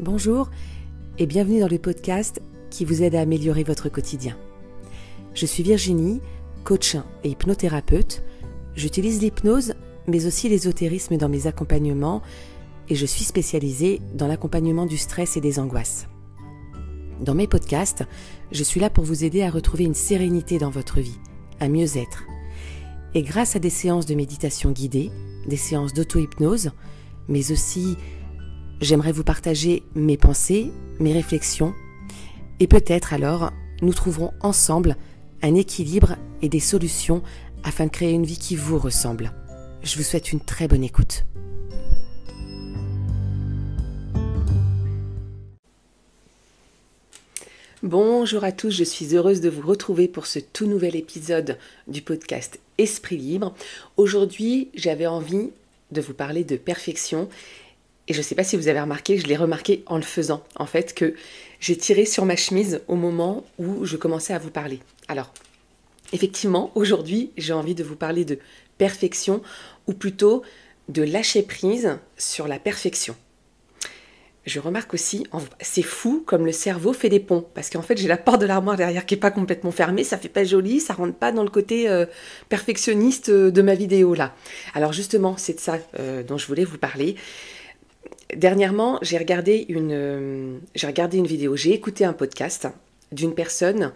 Bonjour et bienvenue dans le podcast qui vous aide à améliorer votre quotidien. Je suis Virginie, coach et hypnothérapeute. J'utilise l'hypnose mais aussi l'ésotérisme dans mes accompagnements et je suis spécialisée dans l'accompagnement du stress et des angoisses. Dans mes podcasts, je suis là pour vous aider à retrouver une sérénité dans votre vie, à mieux être. Et grâce à des séances de méditation guidée, des séances d'auto-hypnose, mais aussi j'aimerais vous partager mes pensées, mes réflexions, et peut-être alors nous trouverons ensemble un équilibre et des solutions afin de créer une vie qui vous ressemble. Je vous souhaite une très bonne écoute. Bonjour à tous, je suis heureuse de vous retrouver pour ce tout nouvel épisode du podcast Esprit Libre. Aujourd'hui, j'avais envie de vous parler de perfection. Et je ne sais pas si vous avez remarqué, je l'ai remarqué en le faisant, en fait, que j'ai tiré sur ma chemise au moment où je commençais à vous parler. Alors, effectivement, aujourd'hui, j'ai envie de vous parler de perfection, ou plutôt de lâcher prise sur la perfection. Je remarque aussi, c'est fou comme le cerveau fait des ponts, parce qu'en fait, j'ai la porte de l'armoire derrière qui n'est pas complètement fermée, ça fait pas joli, ça rentre pas dans le côté perfectionniste de ma vidéo là. Alors justement, c'est de ça dont je voulais vous parler. Dernièrement, j'ai regardé une vidéo, j'ai écouté un podcast d'une personne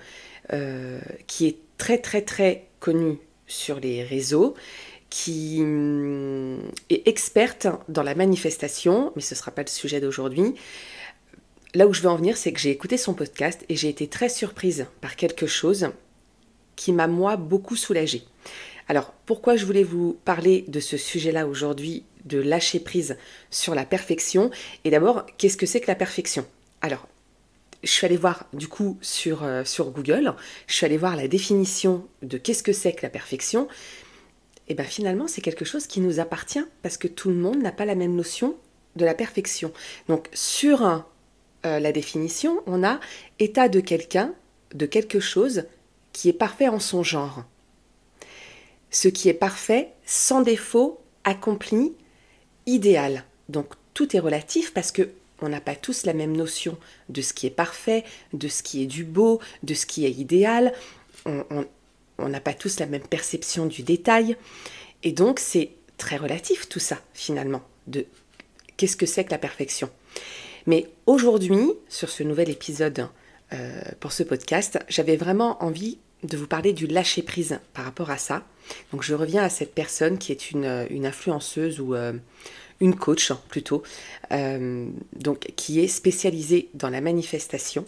qui est très très très connue sur les réseaux, qui est experte dans la manifestation, mais ce ne sera pas le sujet d'aujourd'hui. Là où je veux en venir, c'est que j'ai écouté son podcast et j'ai été très surprise par quelque chose qui m'a, moi, beaucoup soulagée. Alors, pourquoi je voulais vous parler de ce sujet-là aujourd'hui, de lâcher prise sur la perfection? Et d'abord, qu'est-ce que c'est que la perfection? Alors, je suis allée voir du coup sur Google, je suis allée voir la définition de qu'est-ce que c'est que la perfection. Et bien finalement, c'est quelque chose qui nous appartient parce que tout le monde n'a pas la même notion de la perfection. Donc, sur la définition, on a état de quelqu'un, de quelque chose qui est parfait en son genre. Ce qui est parfait, sans défaut, accompli, idéal. Donc tout est relatif parce que on n'a pas tous la même notion de ce qui est parfait, de ce qui est du beau, de ce qui est idéal. On n'a pas tous la même perception du détail. Et donc c'est très relatif tout ça finalement, de qu'est-ce que c'est que la perfection. Mais aujourd'hui, sur ce nouvel épisode pour ce podcast, j'avais vraiment envie de vous parler du lâcher-prise par rapport à ça. Donc je reviens à cette personne qui est une influenceuse ou une coach plutôt, donc qui est spécialisée dans la manifestation,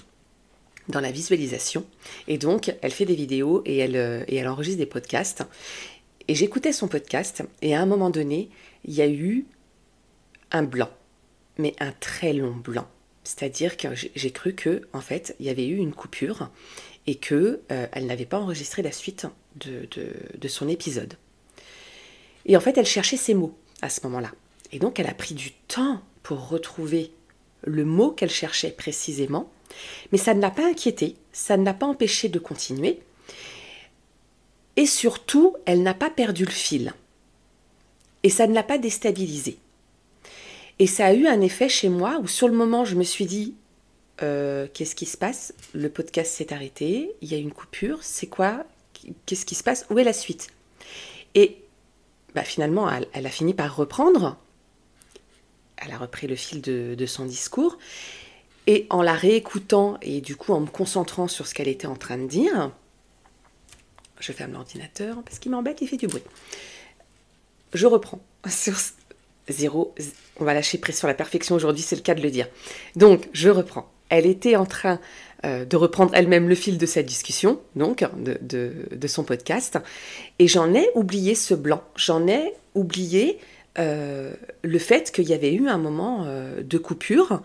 dans la visualisation. Et donc elle fait des vidéos et elle enregistre des podcasts. Et j'écoutais son podcast et à un moment donné, il y a eu un blanc, mais un très long blanc. C'est-à-dire que j'ai cru que en fait, il y avait eu une coupure et qu'elle n'avait pas enregistré la suite de son épisode. Et en fait, elle cherchait ses mots à ce moment-là. Et donc, elle a pris du temps pour retrouver le mot qu'elle cherchait précisément, mais ça ne l'a pas inquiétée, ça ne l'a pas empêchée de continuer, et surtout, elle n'a pas perdu le fil. Et ça ne l'a pas déstabilisée. Et ça a eu un effet chez moi où, sur le moment, je me suis dit qu'est-ce qui se passe? Le podcast s'est arrêté, il y a une coupure, c'est quoi? Qu'est-ce qui se passe? Où est la suite? Et finalement, elle a fini par reprendre, elle a repris le fil de son discours, et en la réécoutant, et du coup en me concentrant sur ce qu'elle était en train de dire, je ferme l'ordinateur, parce qu'il m'embête, il fait du bruit. Je reprends sur zéro, on va lâcher prise sur la perfection aujourd'hui, c'est le cas de le dire. Donc, je reprends. Elle était en train de reprendre elle-même le fil de cette discussion, donc de son podcast, et j'en ai oublié ce blanc, j'en ai oublié le fait qu'il y avait eu un moment de coupure,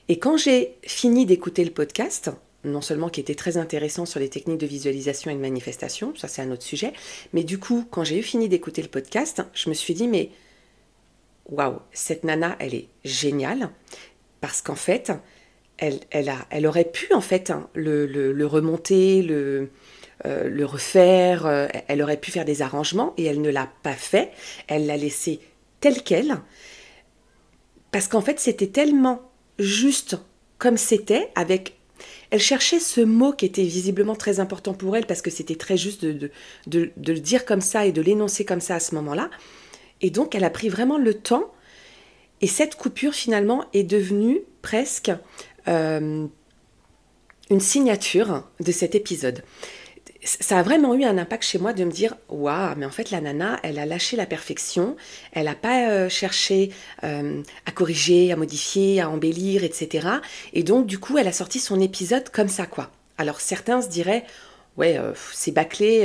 et quand j'ai fini d'écouter le podcast, non seulement qui était très intéressant sur les techniques de visualisation et de manifestation, ça c'est un autre sujet, mais du coup, quand j'ai eu fini d'écouter le podcast, je me suis dit, mais waouh, cette nana, elle est géniale, parce qu'en fait, elle aurait pu en fait le remonter, le refaire, elle aurait pu faire des arrangements et elle ne l'a pas fait, elle l'a laissé tel quel, parce qu'en fait c'était tellement juste comme c'était, avec... Elle cherchait ce mot qui était visiblement très important pour elle, parce que c'était très juste de le dire comme ça et de l'énoncer comme ça à ce moment-là. Et donc, elle a pris vraiment le temps. Et cette coupure, finalement, est devenue presque une signature de cet épisode. Ça a vraiment eu un impact chez moi de me dire « Waouh, mais en fait, la nana, elle a lâché la perfection. Elle n'a pas cherché à corriger, à modifier, à embellir, etc. Et donc, du coup, elle a sorti son épisode comme ça, quoi. » Alors, certains se diraient « Ouais, c'est bâclé,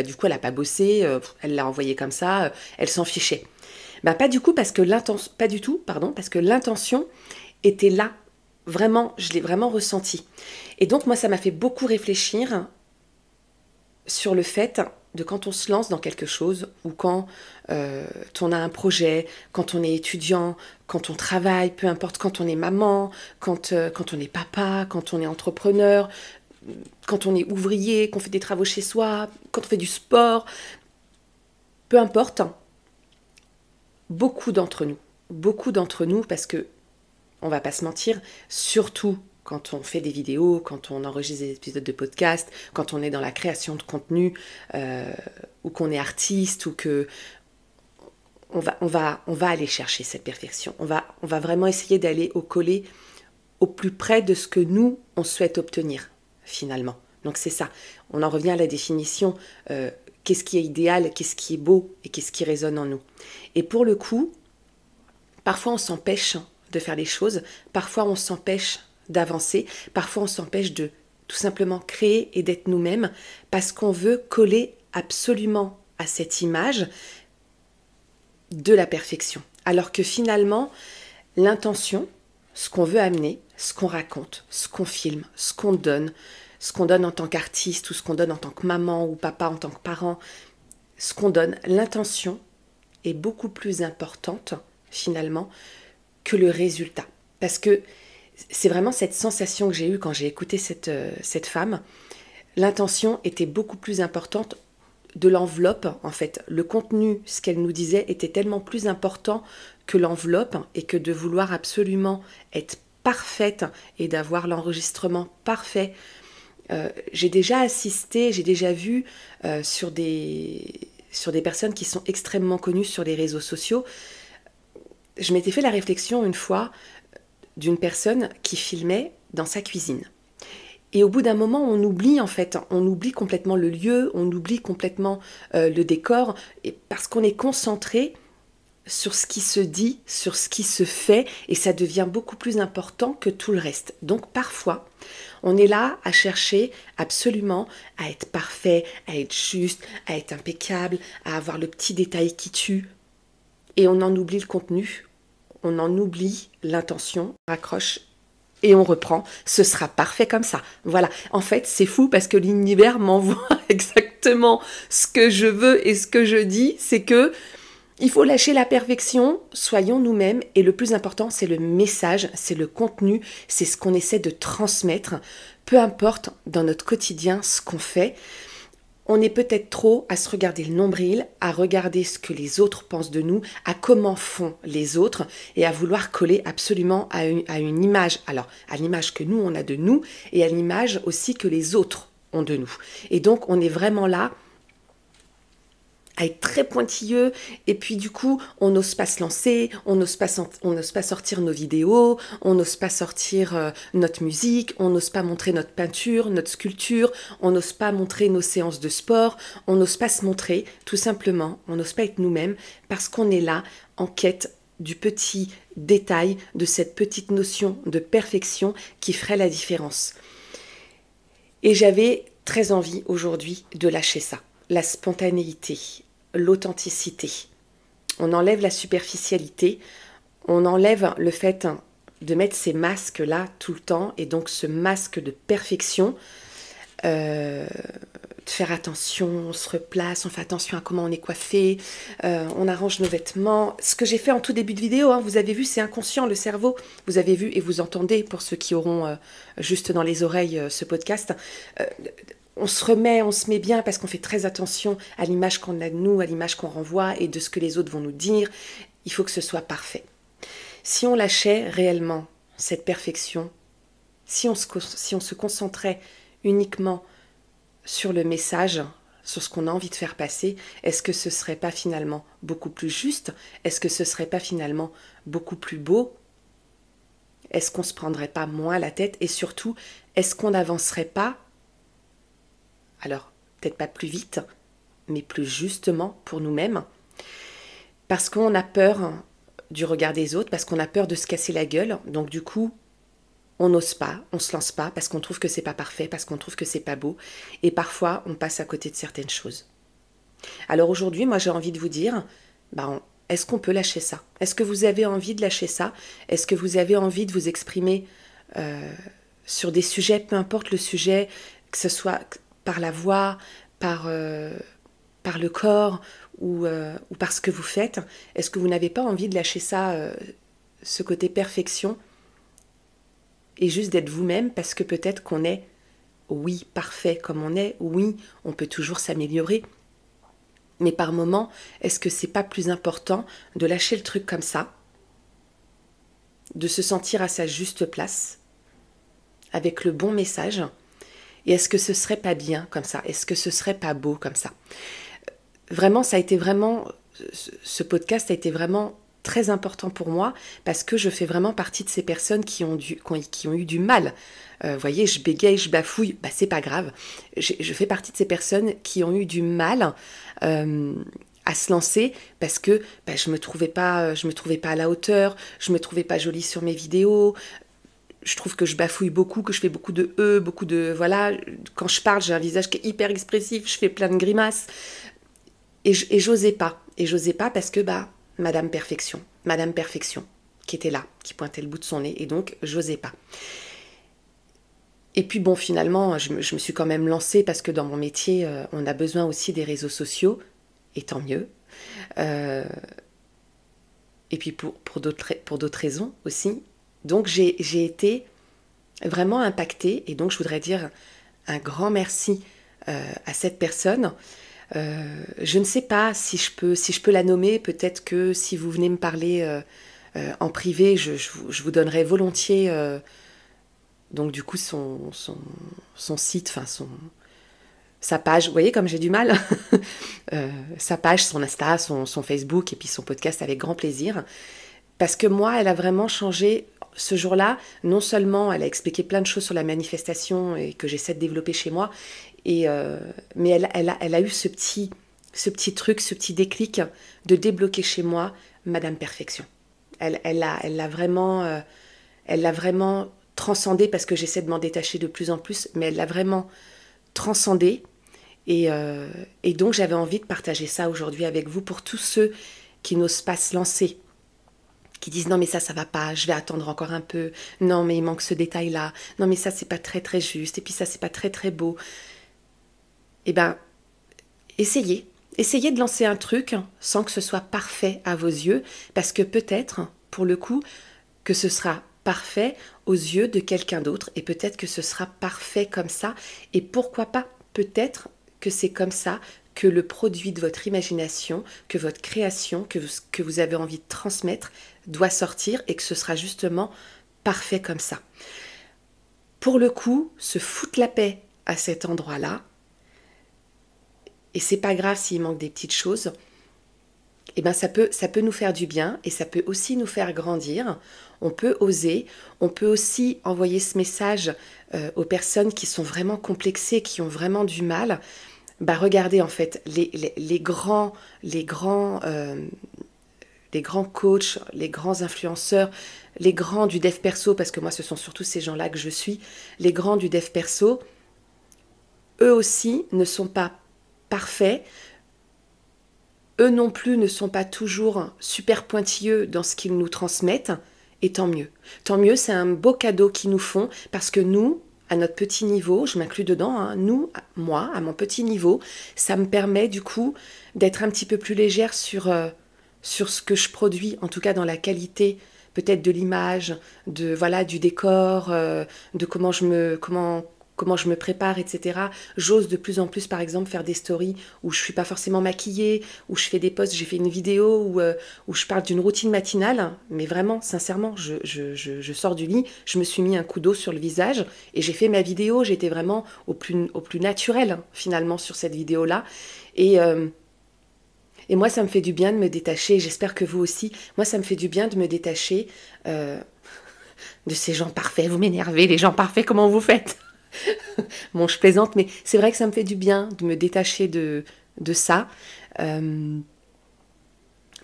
du coup, elle n'a pas bossé, elle l'a envoyé comme ça, elle s'en fichait. » Bah, pas du tout, parce que l'intention était là. Vraiment, je l'ai vraiment ressenti. Et donc, moi, ça m'a fait beaucoup réfléchir sur le fait de quand on se lance dans quelque chose ou quand on a un projet, quand on est étudiant, quand on travaille, peu importe, quand on est maman, quand on est papa, quand on est entrepreneur, quand on est ouvrier, qu'on fait des travaux chez soi, quand on fait du sport, peu importe, beaucoup d'entre nous, parce que, on va pas se mentir, surtout quand on fait des vidéos, quand on enregistre des épisodes de podcast, quand on est dans la création de contenu, ou qu'on est artiste, ou que on va aller chercher cette perfection. On va vraiment essayer d'aller au plus près de ce que nous, on souhaite obtenir, finalement. Donc c'est ça. On en revient à la définition, qu'est-ce qui est idéal, qu'est-ce qui est beau, et qu'est-ce qui résonne en nous. Et pour le coup, parfois on s'empêche de faire les choses, parfois on s'empêche d'avancer, parfois on s'empêche de tout simplement créer et d'être nous-mêmes parce qu'on veut coller absolument à cette image de la perfection. Alors que finalement, l'intention, ce qu'on veut amener, ce qu'on raconte, ce qu'on filme, ce qu'on donne en tant qu'artiste ou ce qu'on donne en tant que maman ou papa, en tant que parent, ce qu'on donne, l'intention est beaucoup plus importante finalement que le résultat. Parce que c'est vraiment cette sensation que j'ai eue quand j'ai écouté cette femme. L'intention était beaucoup plus importante de l'enveloppe, en fait. Le contenu, ce qu'elle nous disait, était tellement plus important que l'enveloppe et que de vouloir absolument être parfaite et d'avoir l'enregistrement parfait. J'ai déjà vu sur des personnes qui sont extrêmement connues sur les réseaux sociaux. Je m'étais fait la réflexion une fois d'une personne qui filmait dans sa cuisine. Et au bout d'un moment, on oublie complètement le lieu, on oublie complètement le décor, parce qu'on est concentré sur ce qui se dit, sur ce qui se fait, et ça devient beaucoup plus important que tout le reste. Donc parfois, on est là à chercher absolument à être parfait, à être juste, à être impeccable, à avoir le petit détail qui tue, et on en oublie le contenu, on en oublie l'intention, on raccroche et on reprend, ce sera parfait comme ça. Voilà, en fait c'est fou parce que l'univers m'envoie exactement ce que je veux et ce que je dis, c'est que il faut lâcher la perfection, soyons nous-mêmes, et le plus important c'est le message, c'est le contenu, c'est ce qu'on essaie de transmettre, peu importe dans notre quotidien ce qu'on fait. On est peut-être trop à se regarder le nombril, à regarder ce que les autres pensent de nous, à comment font les autres et à vouloir coller absolument à une image. Alors, à l'image que nous, on a de nous et à l'image aussi que les autres ont de nous. Et donc, on est vraiment là à être très pointilleux, et puis du coup, on n'ose pas se lancer, on n'ose pas sortir nos vidéos, on n'ose pas sortir notre musique, on n'ose pas montrer notre peinture, notre sculpture, on n'ose pas montrer nos séances de sport, on n'ose pas se montrer, tout simplement, on n'ose pas être nous-mêmes, parce qu'on est là en quête du petit détail, de cette petite notion de perfection qui ferait la différence. Et j'avais très envie aujourd'hui de lâcher ça, la spontanéité, l'authenticité. On enlève la superficialité, on enlève le fait de mettre ces masques-là tout le temps, et donc ce masque de perfection, de faire attention, on se replace, on fait attention à comment on est coiffé, on arrange nos vêtements. Ce que j'ai fait en tout début de vidéo, vous avez vu, c'est inconscient, le cerveau. Vous avez vu et vous entendez, pour ceux qui auront juste dans les oreilles ce podcast, on se met bien parce qu'on fait très attention à l'image qu'on a de nous, à l'image qu'on renvoie et de ce que les autres vont nous dire. Il faut que ce soit parfait. Si on lâchait réellement cette perfection, si on se concentrait uniquement sur le message, sur ce qu'on a envie de faire passer, est-ce que ce serait pas finalement beaucoup plus juste? Est-ce que ce serait pas finalement beaucoup plus beau? Est-ce qu'on se prendrait pas moins la tête? Et surtout, est-ce qu'on n'avancerait pas, alors peut-être pas plus vite, mais plus justement pour nous-mêmes? Parce qu'on a peur du regard des autres, parce qu'on a peur de se casser la gueule, donc du coup, on n'ose pas, on se lance pas, parce qu'on trouve que c'est pas parfait, parce qu'on trouve que c'est pas beau, et parfois on passe à côté de certaines choses. Alors aujourd'hui, moi j'ai envie de vous dire, est-ce qu'on peut lâcher ça? Est-ce que vous avez envie de lâcher ça? Est-ce que vous avez envie de vous exprimer sur des sujets, peu importe le sujet, que ce soit par la voix, par le corps ou par ce que vous faites? Est-ce que vous n'avez pas envie de lâcher ça, ce côté perfection, et juste d'être vous-même, parce que peut-être qu'on est, oui, parfait comme on est, oui, on peut toujours s'améliorer, mais par moment, est-ce que c'est pas plus important de lâcher le truc comme ça, de se sentir à sa juste place, avec le bon message, et est-ce que ce serait pas bien comme ça? Est-ce que ce serait pas beau comme ça? Vraiment, ce podcast a été vraiment très important pour moi, parce que je fais vraiment partie de ces personnes qui ont eu du mal. Vous voyez, je bégaye, je bafouille, c'est pas grave. Je fais partie de ces personnes qui ont eu du mal à se lancer, parce que je me trouvais pas à la hauteur, je me trouvais pas jolie sur mes vidéos. Je trouve que je bafouille beaucoup, que je fais beaucoup de beaucoup de voilà. Quand je parle, j'ai un visage qui est hyper expressif, je fais plein de grimaces, et j'osais pas. Et j'osais pas parce que Madame Perfection, qui était là, qui pointait le bout de son nez, et donc j'osais pas. Et puis bon, finalement, je me suis quand même lancée, parce que dans mon métier, on a besoin aussi des réseaux sociaux, et tant mieux. Et puis pour d'autres raisons aussi. Donc j'ai été vraiment impactée, et donc je voudrais dire un grand merci à cette personne. Je ne sais pas si je peux la nommer. Peut-être que si vous venez me parler en privé, je vous donnerai volontiers donc du coup son site, enfin sa page. Vous voyez comme j'ai du mal. Sa page, son Insta, son Facebook, et puis son podcast, avec grand plaisir. Parce que moi, elle a vraiment changé ce jour-là. Non seulement elle a expliqué plein de choses sur la manifestation et que j'essaie de développer chez moi, mais elle a eu ce petit truc, ce petit déclic de débloquer chez moi Madame Perfection. Elle l'a vraiment transcendé, parce que j'essaie de m'en détacher de plus en plus, mais elle l'a vraiment transcendé. Et donc j'avais envie de partager ça aujourd'hui avec vous, pour tous ceux qui n'osent pas se lancer, qui disent non mais ça va pas, je vais attendre encore un peu, non mais il manque ce détail là, non mais ça c'est pas très très juste, et puis ça c'est pas très très beau. Essayez de lancer un truc sans que ce soit parfait à vos yeux, parce que peut-être, pour le coup, que ce sera parfait aux yeux de quelqu'un d'autre, et peut-être que ce sera parfait comme ça, et pourquoi pas, peut-être que c'est comme ça que le produit de votre imagination, que votre création, que vous avez envie de transmettre, doit sortir, et que ce sera justement parfait comme ça. Pour le coup, se foutre la paix à cet endroit-là, et c'est pas grave s'il manque des petites choses, ça peut nous faire du bien, et ça peut aussi nous faire grandir. On peut oser, on peut aussi envoyer ce message aux personnes qui sont vraiment complexées, qui ont vraiment du mal. Regardez, en fait, les grands coachs, les grands influenceurs, les grands du dev perso, parce que moi ce sont surtout ces gens-là que je suis, les grands du dev perso, eux aussi ne sont pas parfaits, eux non plus ne sont pas toujours super pointilleux dans ce qu'ils nous transmettent, et tant mieux. Tant mieux, c'est un beau cadeau qu'ils nous font, parce que nous, à notre petit niveau, je m'inclus dedans, moi, à mon petit niveau, ça me permet du coup d'être un petit peu plus légère sur ce que je produis, en tout cas dans la qualité peut-être de l'image, du décor, de comment comment je me prépare, etc. J'ose de plus en plus, par exemple, faire des stories où je suis pas forcément maquillée, où je fais des posts, j'ai fait une vidéo où je parle d'une routine matinale, mais vraiment, sincèrement, je sors du lit, je me suis mis un coup d'eau sur le visage et j'ai fait ma vidéo, j'étais vraiment au plus naturel, finalement, sur cette vidéo-là. Et, euh, et moi, ça me fait du bien de me détacher, j'espère que vous aussi. Moi, ça me fait du bien de me détacher de ces gens parfaits. Vous m'énervez, les gens parfaits, comment vous faites? Bon, je plaisante, mais c'est vrai que ça me fait du bien de me détacher de ça. Euh,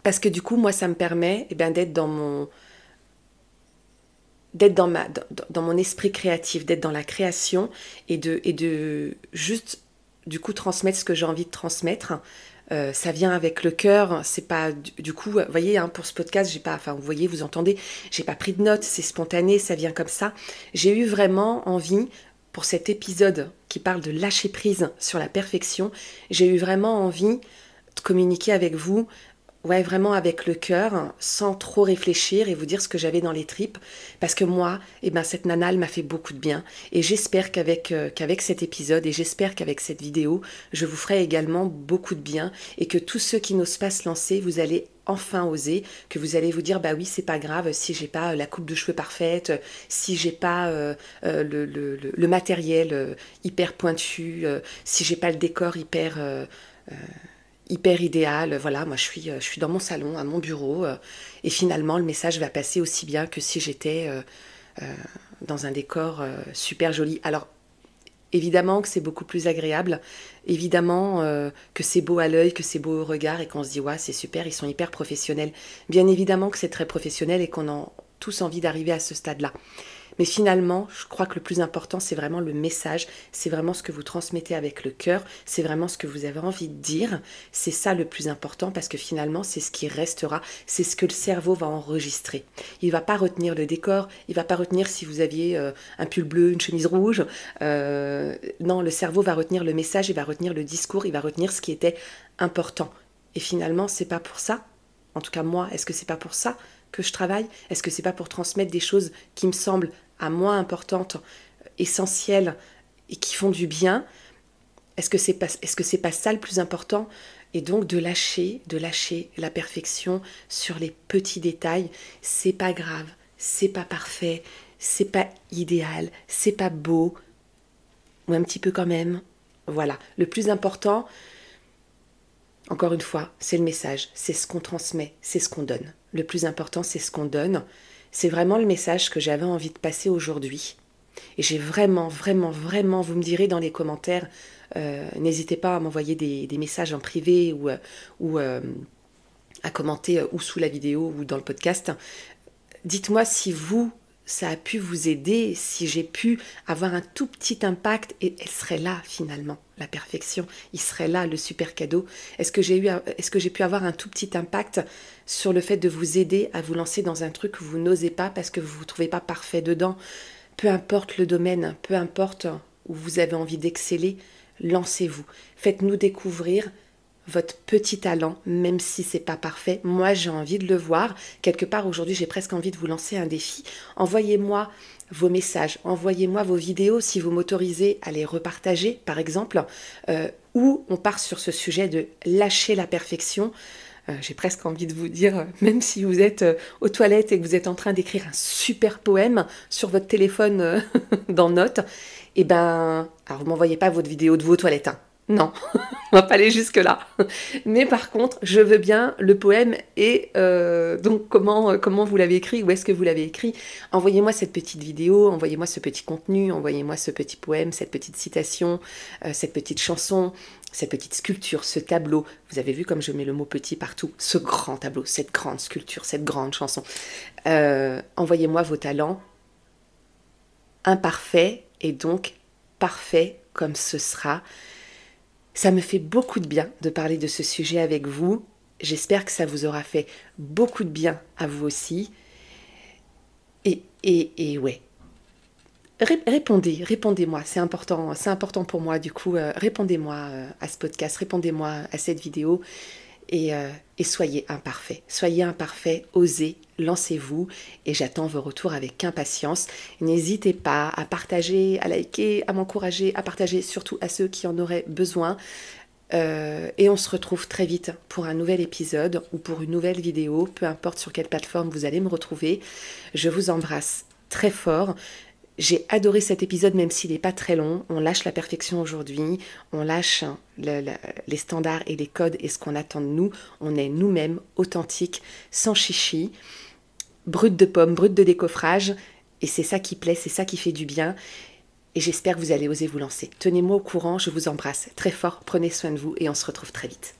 Parce que du coup, moi, ça me permet d'être dans mon esprit créatif, d'être dans la création et de juste, du coup, transmettre ce que j'ai envie de transmettre. Ça vient avec le cœur, c'est pas du coup, vous voyez, hein, pour ce podcast, j'ai pas, enfin, vous voyez, vous entendez, j'ai pas pris de notes, c'est spontané, ça vient comme ça. J'ai eu vraiment envie, pour cet épisode qui parle de lâcher prise sur la perfection, j'ai eu vraiment envie de communiquer avec vous. Ouais, vraiment avec le cœur, sans trop réfléchir et vous dire ce que j'avais dans les tripes. Parce que moi, cette nana, elle m'a fait beaucoup de bien. Et j'espère qu'avec cet épisode et j'espère qu'avec cette vidéo, je vous ferai également beaucoup de bien et que tous ceux qui n'osent pas se lancer, vous allez enfin oser, que vous allez vous dire, bah oui, c'est pas grave si j'ai pas la coupe de cheveux parfaite, si j'ai pas le matériel hyper pointu, si j'ai pas le décor hyper idéal. Voilà, moi je suis dans mon salon, à mon bureau, et finalement le message va passer aussi bien que si j'étais dans un décor super joli. Alors évidemment que c'est beaucoup plus agréable, évidemment que c'est beau à l'œil, que c'est beau au regard et qu'on se dit ouais c'est super, ils sont hyper professionnels. Bien évidemment que c'est très professionnel et qu'on a tous envie d'arriver à ce stade-là. Mais finalement, je crois que le plus important, c'est vraiment le message, c'est vraiment ce que vous transmettez avec le cœur, c'est vraiment ce que vous avez envie de dire. C'est ça le plus important parce que finalement, c'est ce qui restera, c'est ce que le cerveau va enregistrer. Il ne va pas retenir le décor, il ne va pas retenir si vous aviez un pull bleu, une chemise rouge. Non, le cerveau va retenir le message, il va retenir le discours, il va retenir ce qui était important. Et finalement, c'est pas pour ça. En tout cas, moi, est-ce que c'est pas pour ça que je travaille? Est-ce que c'est pas pour transmettre des choses qui me semblent à moi importantes, essentielles et qui font du bien? Est-ce que c'est pas ça le plus important? Et donc de lâcher la perfection sur les petits détails. C'est pas grave, c'est pas parfait, c'est pas idéal, c'est pas beau, ou un petit peu quand même. Voilà, le plus important, encore une fois, c'est le message, c'est ce qu'on transmet, c'est ce qu'on donne. Le plus important, c'est ce qu'on donne. C'est vraiment le message que j'avais envie de passer aujourd'hui. Et j'ai vraiment, vraiment, vraiment, vous me direz dans les commentaires, n'hésitez pas à m'envoyer des messages en privé ou à commenter ou sous la vidéo ou dans le podcast. Dites-moi si vous, ça a pu vous aider, si j'ai pu avoir un tout petit impact, et elle serait là finalement, la perfection, il serait là le super cadeau. Est-ce que j'ai pu avoir un tout petit impact sur le fait de vous aider à vous lancer dans un truc que vous n'osez pas parce que vous ne vous trouvez pas parfait dedans? Peu importe le domaine, peu importe où vous avez envie d'exceller, lancez-vous. Faites-nous découvrir votre petit talent, même si c'est pas parfait. Moi, j'ai envie de le voir. Quelque part, aujourd'hui, j'ai presque envie de vous lancer un défi. Envoyez-moi vos messages, envoyez-moi vos vidéos si vous m'autorisez à les repartager, par exemple, où on part sur ce sujet de lâcher la perfection. J'ai presque envie de vous dire, même si vous êtes aux toilettes et que vous êtes en train d'écrire un super poème sur votre téléphone dans Notes, alors vous m'envoyez pas votre vidéo de vos toilettes, hein. Non, on va pas aller jusque-là. Mais par contre, je veux bien le poème et donc comment vous l'avez écrit, où est-ce que vous l'avez écrit. Envoyez-moi cette petite vidéo, envoyez-moi ce petit contenu, envoyez-moi ce petit poème, cette petite citation, cette petite chanson, cette petite sculpture, ce tableau. Vous avez vu comme je mets le mot petit partout. Ce grand tableau, cette grande sculpture, cette grande chanson. Envoyez-moi vos talents imparfaits et donc parfaits comme ce sera. Ça me fait beaucoup de bien de parler de ce sujet avec vous. J'espère que ça vous aura fait beaucoup de bien à vous aussi. Et ouais. Répondez-moi, c'est important pour moi du coup. Répondez-moi à ce podcast, répondez-moi à cette vidéo. et soyez imparfaits, osez, lancez-vous et j'attends vos retours avec impatience. N'hésitez pas à partager, à liker, à m'encourager, à partager surtout à ceux qui en auraient besoin. Et on se retrouve très vite pour un nouvel épisode ou pour une nouvelle vidéo, peu importe sur quelle plateforme vous allez me retrouver. Je vous embrasse très fort. J'ai adoré cet épisode, même s'il n'est pas très long. On lâche la perfection aujourd'hui, on lâche les standards et les codes et ce qu'on attend de nous. On est nous-mêmes, authentiques, sans chichi, brut de pomme, brut de décoffrage. Et c'est ça qui plaît, c'est ça qui fait du bien. Et j'espère que vous allez oser vous lancer. Tenez-moi au courant, je vous embrasse très fort, prenez soin de vous et on se retrouve très vite.